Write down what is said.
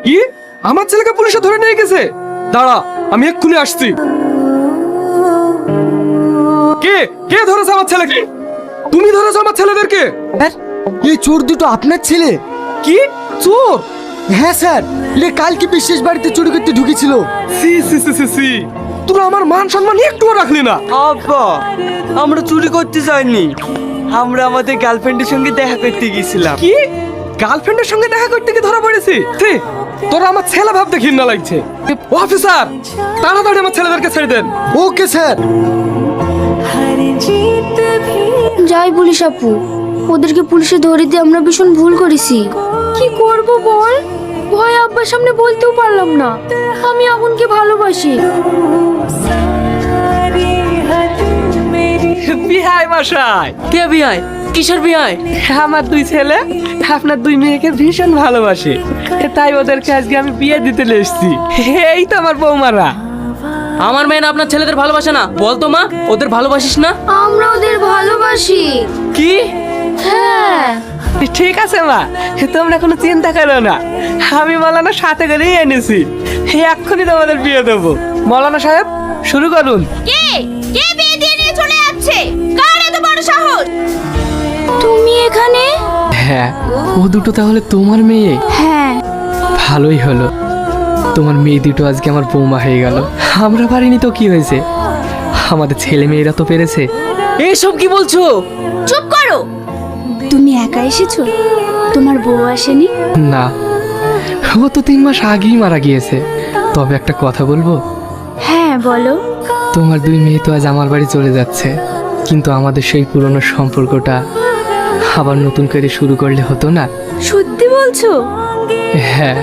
কি? আমার ছেলেকে পুলিশে ধরে নিয়ে গেছে? দাঁড়া, আমি এক্ষুনি আসছি। কে কে ধরেছে আমার ছেলেকে? তুমি ধরেছো আমার ছেলেদেরকে? স্যার, এই চোর দুটো আপনার ছেলে? কি চোর? হ্যাঁ স্যার, এ কালকে বিশেষ বাড়িতে চুরি করতে ঢুকেছিল। সি সি সি সি সি, তোরা আমার মান সম্মান একটুও রাখলি না। আব্বা, আমরা চুরি করতে যাইনি, আমরা আমাদের গার্লফ্রেন্ডের সঙ্গে দেখা করতে গিয়েছিলাম। কি? গার্লফ্রেন্ডের সঙ্গে দেখা করতে কি ধরা পড়েছি? ছি, তোরা আমার ছেলে ভাবতে ঘৃণা লাগছে। অফিসার, তাড়াতাড়ি আমার ছেলেদেরকে ছেড়ে দেন। Okay sir. যাই পুলিশ আপু, ওদেরকে পুলিশে ধরে দিয়ে আমরা ভীষণ ভুল করেছি। কি করব বল, ভয় আব্বার সামনে বলতেও পারলাম না আমি আগুনকে ভালোবাসি। বিহাই মশাই। কে বিয়াই? কিসের বিয়াই? আমার দুই ছেলে আপনার দুই মেয়েকে ভীষণ ভালোবাসে, তাই ওদেরকে আজকে আমি বিয়ে দিতে এসেছি। এই তো আমার বৌমারা। আমার মেয়ে না আপনার ছেলেদের ভালোবাসে না? বলতো মা, ওদের ভালোবাসিস না? আমরা ওদের ভালোবাসি। কি? হ্যাঁ। ঠিক আছে মা, তোমরা কোনো চিন্তা করো না, আমি মৌলানা সাথে করেই এনেছি। এক্ষুনি তোমাদের বিয়ে দেবো। মৌলানা সাহেব, শুরু করুন। কে কে বিয়ে দিয়ে নিয়ে চলে যাচ্ছে? কার এত বড় সাহস? তুমি এখানে? হ্যাঁ, ও দুটো তাহলে তোমার মেয়ে? হ্যাঁ। ভালোই হলো, তোমার মেয়ে দুটো আজকে আমার বৌমা হয়ে গেল। আমরা পারিনি তো কি হয়েছে, আমাদের ছেলে মেয়েরা তো পেরেছে। এইসব কি বলছো? চুপ করো। তুমি একা এসেছো? তোমার বউ আসেনি? না, ও তো 3 মাস আগেই মারা গিয়েছে। তবে একটা কথা বলবো? হ্যাঁ বলো। তোমার দুই মেয়ে তো আজ আমার বাড়ি চলে যাচ্ছে, কিন্তু আমাদের সেই পুরনো সম্পর্কটা আবার নতুন করে শুরু করলে হতো না? সত্যি বলছো? হ্যাঁ,